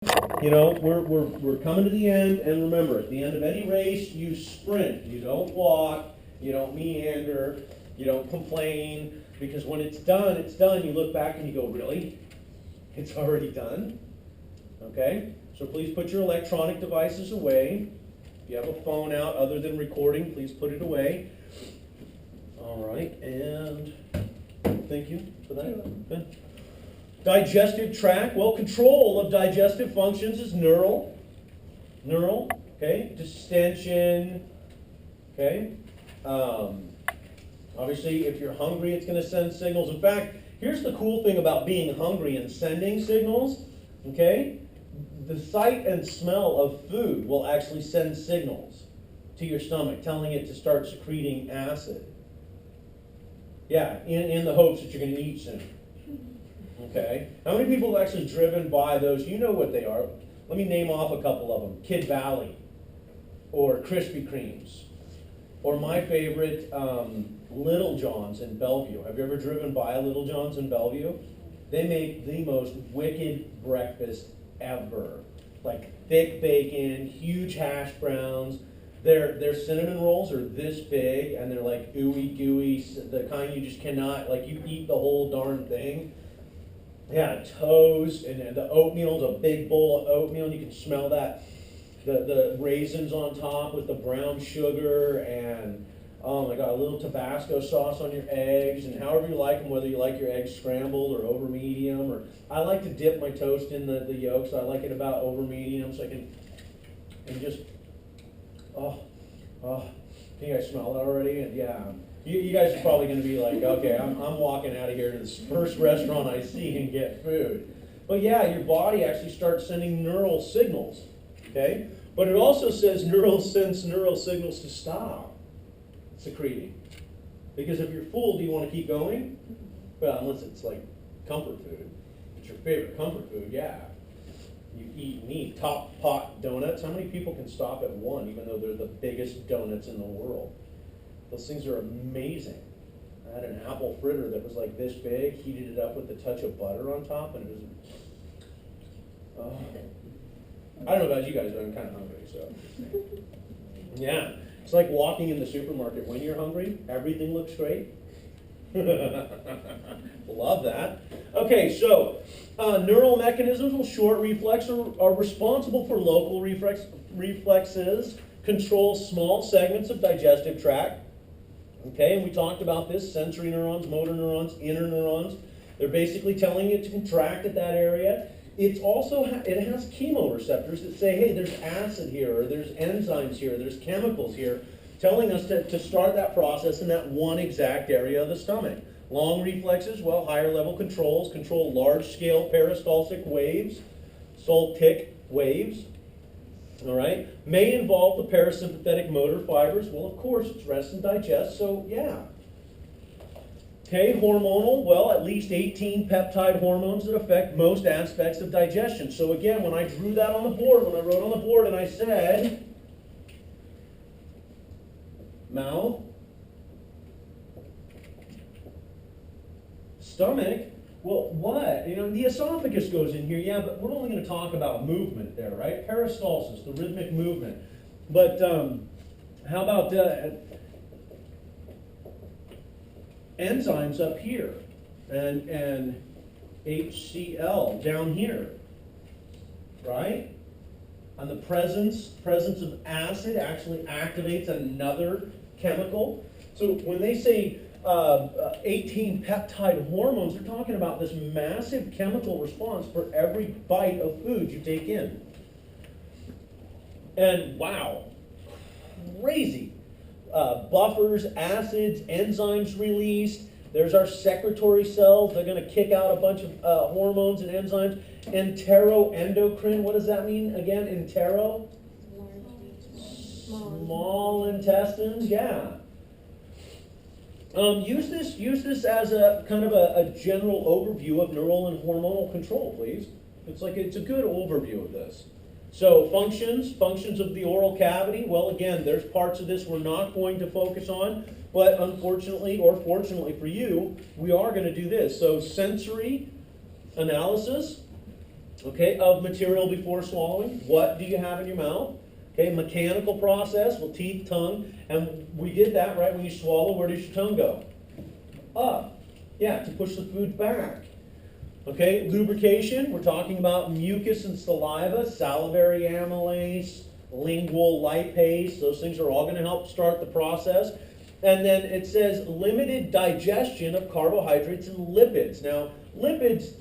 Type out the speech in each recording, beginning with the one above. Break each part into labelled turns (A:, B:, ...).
A: You know, we're coming to the end, and remember, at the end of any race, you sprint. You don't walk, you don't meander, you don't complain, because when it's done, it's done. You look back and you go, really? It's already done? Okay? So please put your electronic devices away. If you have a phone out other than recording, please put it away. All right, and thank you for that. Good. Digestive tract, well, control of digestive functions is neural, okay, distension, okay. Obviously, if you're hungry, it's going to send signals. In fact, here's the cool thing about being hungry and sending signals, okay. The sight and smell of food will actually send signals to your stomach, telling it to start secreting acid. Yeah, in the hopes that you're going to eat soon. Okay. How many people have actually driven by those? You know what they are. Let me name off a couple of them. Kid Valley, or Krispy Kremes, or my favorite, Little John's in Bellevue. Have you ever driven by a Little John's in Bellevue? They make the most wicked breakfast ever. Like thick bacon, huge hash browns. Their cinnamon rolls are this big, and they're like ooey gooey, the kind you just cannot, like you eat the whole darn thing. Yeah, toast, and the oatmeal's a big bowl of oatmeal, and you can smell that. The raisins on top with the brown sugar, and oh my God, a little Tabasco sauce on your eggs, and however you like them, whether you like your eggs scrambled or over medium, or I like to dip my toast in the yolk, so I like it about over medium, so I can just, oh, can you guys smell it already? And yeah. You guys are probably going to be like, okay, I'm walking out of here to this first restaurant I see and get food. But yeah, your body actually starts sending neural signals, okay? But it also says neural signals to stop secreting. Because if you're full, do you want to keep going? Well, unless it's like comfort food. It's your favorite comfort food, yeah. You eat meat, top pot donuts. How many people can stop at one, even though they're the biggest donuts in the world? Those things are amazing. I had an apple fritter that was like this big, heated it up with a touch of butter on top, and it was, I don't know about you guys, but I'm kind of hungry, so. Yeah, it's like walking in the supermarket. When you're hungry, everything looks great. Love that. Okay, so neural mechanisms, well, short reflex, are responsible for local reflexes, control small segments of digestive tract. Okay, and we talked about this, sensory neurons, motor neurons, inner neurons. They're basically telling it to contract at that area. It's also, it has chemoreceptors that say, hey, there's acid here, or there's enzymes here, there's chemicals here, telling us to start that process in that one exact area of the stomach. Long reflexes, well, higher level control large-scale peristaltic waves, Soltic waves. All right, may involve the parasympathetic motor fibers. Well, of course, it's rest and digest, so yeah. Okay, hormonal, well, at least 18 peptide hormones that affect most aspects of digestion. So again, when I drew that on the board, when I wrote on the board and I said, mouth, stomach, well, what? You know, the esophagus goes in here, yeah, but we're only going to talk about movement there, right? Peristalsis, the rhythmic movement. But how about enzymes up here and HCl down here, right? And the presence of acid actually activates another chemical. So when they say 18 peptide hormones, they're talking about this massive chemical response for every bite of food you take in. And wow, crazy. Buffers, acids, enzymes released. There's our secretory cells. They're going to kick out a bunch of hormones and enzymes. Enteroendocrine, what does that mean again? Entero? Small intestines, yeah. Use this as a kind of a general overview of neural and hormonal control, please. It's a good overview of this. So functions of the oral cavity. Well, again, there's parts of this we're not going to focus on, but unfortunately or fortunately for you, we are going to do this. So sensory analysis. okay, of material before swallowing. What do you have in your mouth? Okay, mechanical process, well, teeth, tongue, and we did that, right? When you swallow, where does your tongue go? Up. Yeah, to push the food back. Okay, lubrication, we're talking about mucus and saliva, salivary amylase, lingual lipase, those things are all going to help start the process. And then it says limited digestion of carbohydrates and lipids. Now, lipids,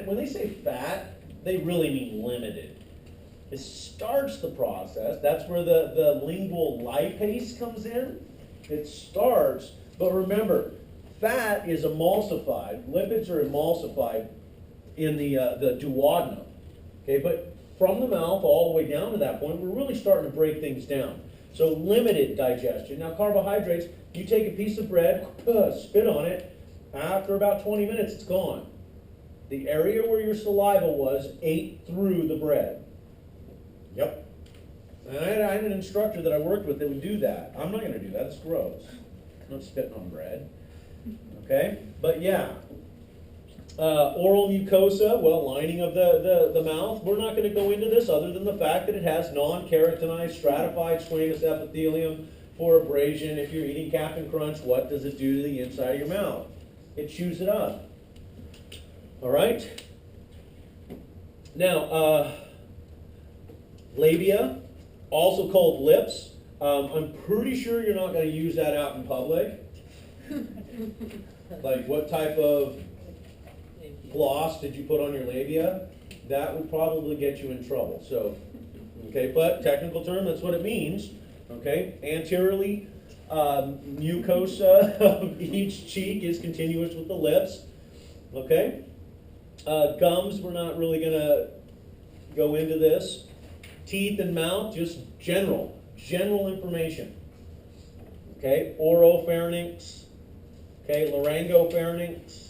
A: when they say fat, they really mean limited. It starts the process. That's where the lingual lipase comes in. It starts, but remember, fat is emulsified. Lipids are emulsified in the duodenum. Okay, but from the mouth all the way down to that point, we're really starting to break things down. So limited digestion. Now carbohydrates, you take a piece of bread, spit on it, after about 20 minutes it's gone. The area where your saliva was ate through the bread. Yep. And I had an instructor that I worked with that would do that. I'm not going to do that, it's gross. I'm not spitting on bread. Okay, but yeah. Oral mucosa, well, lining of the mouth. We're not going to go into this other than the fact that it has non-keratinized, stratified squamous epithelium for abrasion. If you're eating Captain Crunch, what does it do to the inside of your mouth? It chews it up. All right? Now, labia, also called lips. I'm pretty sure you're not going to use that out in public. Like what type of gloss did you put on your labia? That would probably get you in trouble. So, okay, but technical term, that's what it means. Okay, anteriorly, mucosa of each cheek is continuous with the lips. Okay, gums, we're not really going to go into this. Teeth and mouth, just general information. Okay, oropharynx. Okay, laryngopharynx.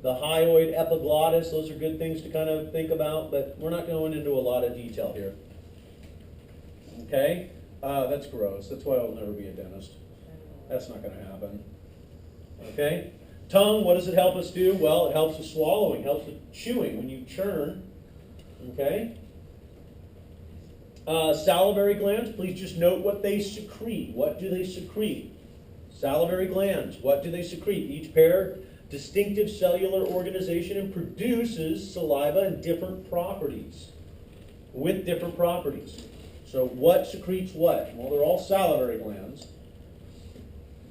A: The hyoid epiglottis, those are good things to kind of think about, but we're not going into a lot of detail here. Okay, that's gross. That's why I'll never be a dentist. That's not going to happen. Okay, tongue, what does it help us do? Well, it helps with swallowing, helps with chewing when you churn. Okay. Salivary glands, please just note what they secrete. What do they secrete? Salivary glands, what do they secrete? Each pair, distinctive cellular organization, and produces saliva and different properties. With different properties. So what secretes what? Well, they're all salivary glands.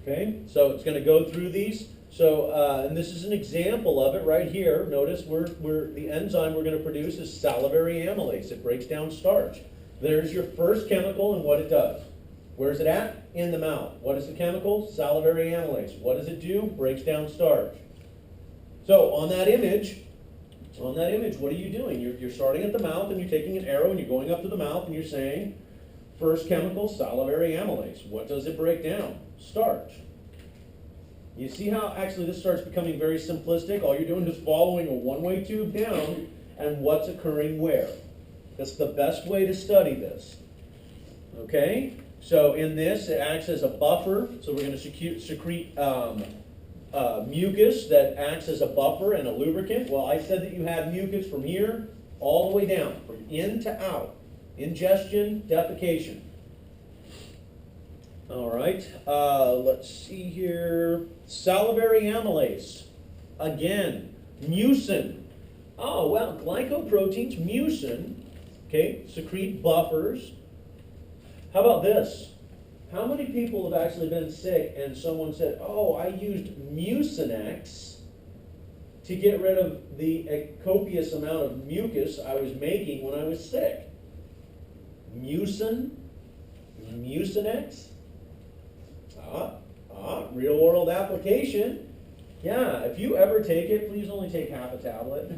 A: Okay, so it's going to go through these. So, and this is an example of it right here. Notice the enzyme we're going to produce is salivary amylase. It breaks down starch. There's your first chemical and what it does. Where's it at? In the mouth. What is the chemical? Salivary amylase. What does it do? Breaks down starch. So on that image, what are you doing? You're starting at the mouth and you're taking an arrow and you're going up to the mouth and you're saying, first chemical, salivary amylase. What does it break down? Starch. You see how actually this starts becoming very simplistic? All you're doing is following a one-way tube down and what's occurring where. That's the best way to study this. Okay? So in this, it acts as a buffer. So we're going to secrete mucus that acts as a buffer and a lubricant. Well, I said that you had mucus from here all the way down, from in to out. Ingestion, defecation. All right, let's see here. Salivary amylase. Again, mucin. Oh, well, glycoproteins, mucin, okay, secrete buffers. How about this? How many people have actually been sick and someone said, oh, I used Mucinex to get rid of the copious amount of mucus I was making when I was sick? Mucinex? Real world application. Yeah, if you ever take it, please only take half a tablet.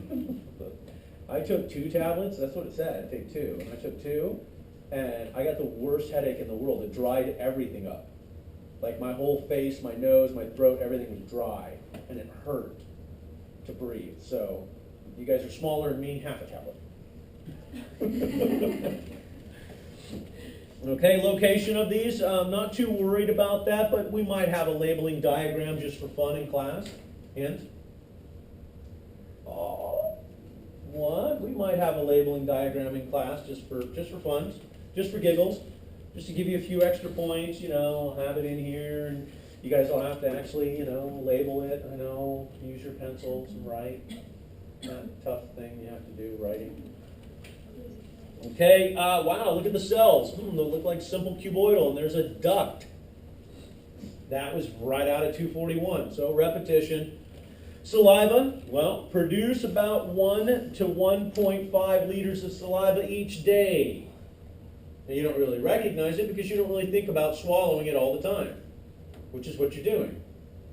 A: I took 2 tablets, that's what it said, take 2. And I took 2, and I got the worst headache in the world. It dried everything up. Like my whole face, my nose, my throat, everything was dry, and it hurt to breathe. So, you guys are smaller than me, half a tablet. Okay, location of these, I'm not too worried about that, but we might have a labeling diagram just for fun in class. Hint? Oh, what? We might have a labeling diagramming class just for fun, just for giggles, just to give you a few extra points. I'll have it in here, and you guys will have to actually, label it. I know, use your pencils and write. Not a tough thing you have to do, writing. Okay, wow, look at the cells. They look like simple cuboidal, and there's a duct. That was right out of 241, so repetition. Saliva, well, produce about 1 to 1.5 liters of saliva each day. Now, you don't really recognize it because you don't really think about swallowing it all the time, which is what you're doing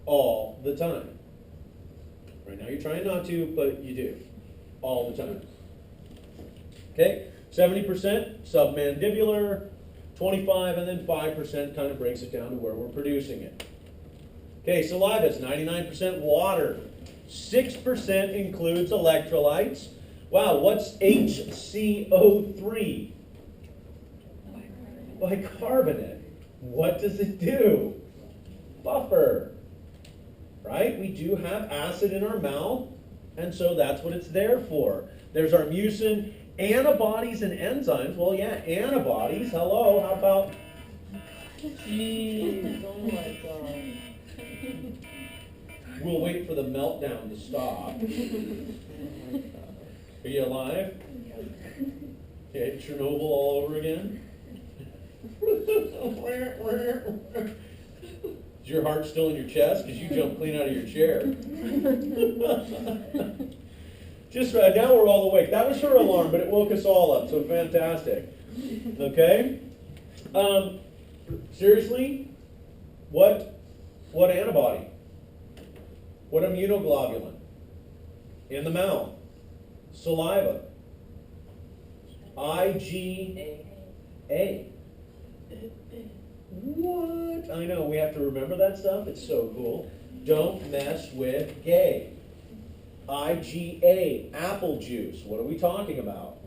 A: all the time. Right now you're trying not to, but you do all the time. Okay, 70% submandibular, 25, and then 5% kind of breaks it down to where we're producing it. Okay, saliva is 99% water. 6% includes electrolytes. Wow, what's HCO3? Bicarbonate. What does it do? Buffer. Right? We do have acid in our mouth, and so that's what it's there for. There's our mucin. Antibodies and enzymes. Well, yeah, antibodies. Hello, how about...
B: Jeez, oh my God.
A: We'll wait for the meltdown to stop. Are you alive? Okay, Chernobyl all over again? Is your heart still in your chest? Because you jumped clean out of your chair. Just right now we're all awake. That was her alarm, but it woke us all up, so fantastic. Okay? Seriously? What antibody? What immunoglobulin? In the mouth. Saliva. IgA. What? I know, we have to remember that stuff. It's so cool. Don't mess with gay. IgA, apple juice. What are we talking about?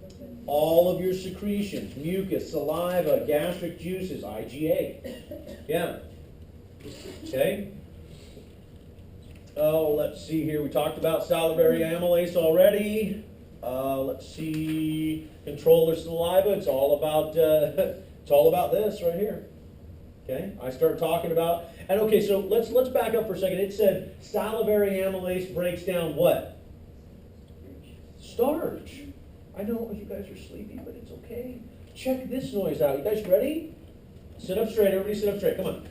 A: All of your secretions, mucus, saliva, gastric juices, IgA. Yeah. Okay. Oh, let's see here. We talked about salivary amylase already. Let's see. Controller saliva. It's all about this right here. Okay. I start talking about. And okay, so let's back up for a second. It said salivary amylase breaks down what? Starch. I know you guys are sleepy, but it's okay. Check this noise out. You guys ready? Sit up straight. Everybody sit up straight. Come on.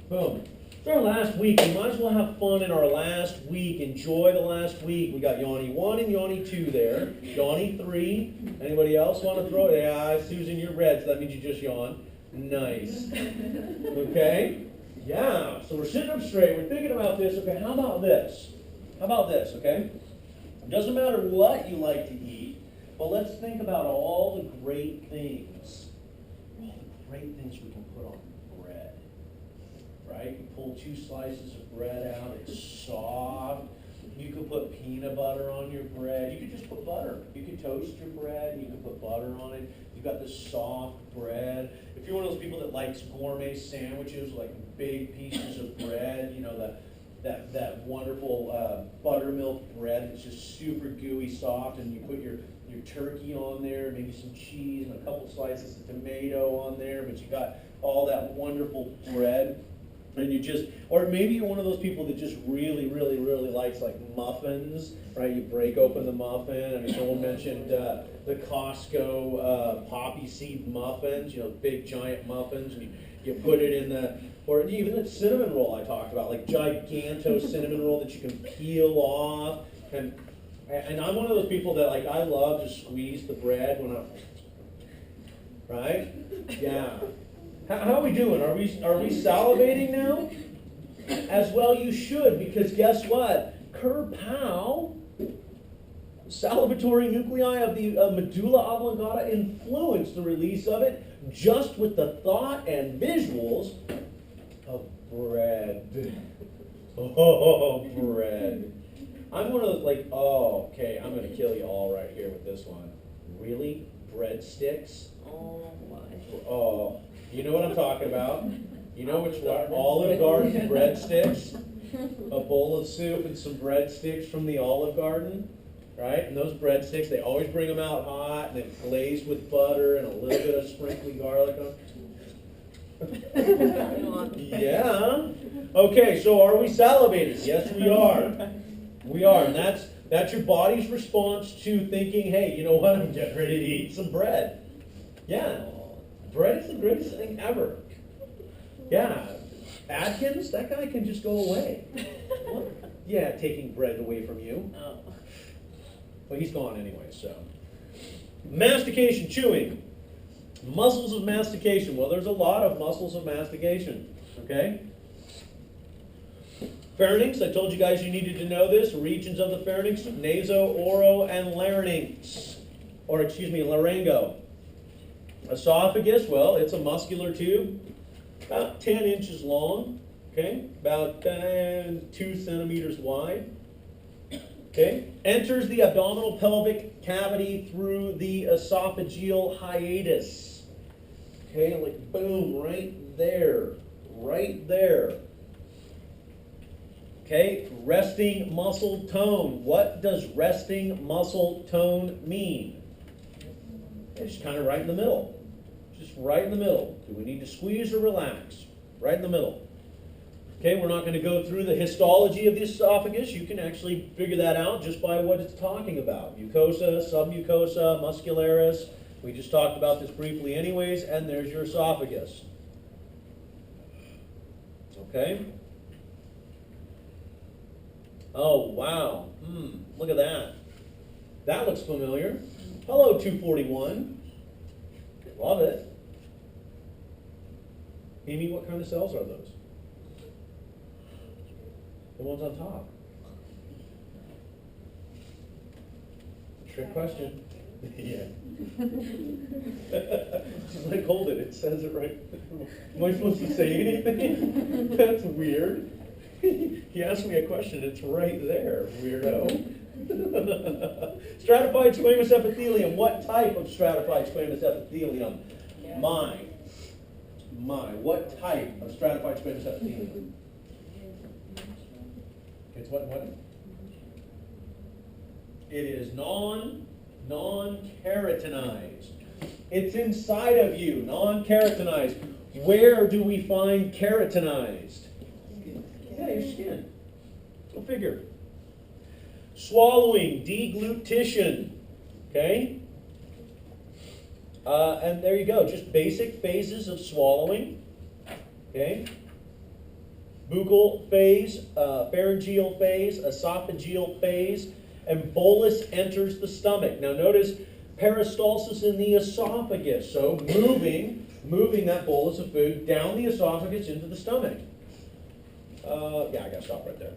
A: Boom. It's our last week. We might as well have fun in our last week. Enjoy the last week. We got Yanni 1 and Yanni 2 there. Yanni 3. Anybody else want to throw it? Yeah, Susan, you're red, so that means you just yawned. Nice. Okay? Yeah. So we're sitting up straight. We're thinking about this. Okay, how about this? How about this, okay? It doesn't matter what you like to eat, but let's think about all the great things. All the great things we can put on bread. Right? You pull 2 slices of bread out, it's soft. You could put peanut butter on your bread. You could just put butter. You could toast your bread and you could put butter on it. You've got this soft bread. If you're one of those people that likes gourmet sandwiches, like big pieces of bread, you know, that wonderful buttermilk bread that's just super gooey soft, and you put your turkey on there, maybe some cheese and a couple slices of tomato on there, but you got all that wonderful bread. And you just, or maybe you're one of those people that just really, really, really likes like muffins, right? You break open the muffin. I mean, someone mentioned the Costco poppy seed muffins, you know, big giant muffins, and you put it in the, or even the cinnamon roll I talked about, like giganto cinnamon roll that you can peel off. And I'm one of those people that like, I love to squeeze the bread when I'm, right? Yeah. How are we doing? Are we salivating now? As well you should, because guess what? Kerpow, salivatory nuclei of the medulla oblongata influence the release of it just with the thought and visuals of bread. Oh, bread. I'm one of those like, oh, okay, I'm going to kill you all right here with this one. Really? Breadsticks?
B: Oh my.
A: Oh. You know what I'm talking about. You know which one? Olive Garden breadsticks. A bowl of soup and some breadsticks from the Olive Garden. right? And those breadsticks, they always bring them out hot and then glazed with butter and a little bit of sprinkly garlic on. Yeah. Okay, so are we salivating? Yes, we are. We are, and that's your body's response to thinking, hey, you know what? I'm getting ready to eat some bread. Yeah, bread is the greatest thing ever. Yeah, Atkins, that guy can just go away. What? Yeah, taking bread away from you.
B: Oh.
A: Well, he's gone anyway, so. Mastication, chewing. Muscles of mastication. Well, there's a lot of muscles of mastication, okay? Pharynx, I told you guys you needed to know this. Regions of the pharynx, naso, oro, and larynx. Or, excuse me, laryngo. Esophagus, well, it's a muscular tube. About 10 inches long, okay? About 2 centimeters wide. Okay, enters the abdominal pelvic cavity through the esophageal hiatus. Okay, like boom, right there, right there. Okay, resting muscle tone. What does resting muscle tone mean? It's just kind of right in the middle. Just right in the middle. Do we need to squeeze or relax? Right in the middle. Okay, we're not going to go through the histology of the esophagus. You can actually figure that out just by what it's talking about. Mucosa, submucosa, muscularis. We just talked about this briefly anyways, and there's your esophagus. Okay? Oh, wow. Look at that. That looks familiar. Hello, 241. Love it. Amy, what kind of cells are those? The ones on top. Trick question. Yeah. She's like, hold it, it says it right. Am I supposed to say anything? That's weird. He asked me a question, it's right there, weirdo. Stratified squamous epithelium. What type of stratified squamous epithelium?
B: Yeah.
A: My. What type of stratified squamous epithelium? It's what? It is non-keratinized. It's inside of you, non-keratinized. Where do we find keratinized? Yeah, your skin. Go figure. Swallowing, deglutition. Okay? And there you go, just basic phases of swallowing. Okay? Buccal phase, pharyngeal phase, esophageal phase, and bolus enters the stomach. Now notice peristalsis in the esophagus, so moving that bolus of food down the esophagus into the stomach. Yeah, I gotta stop right there.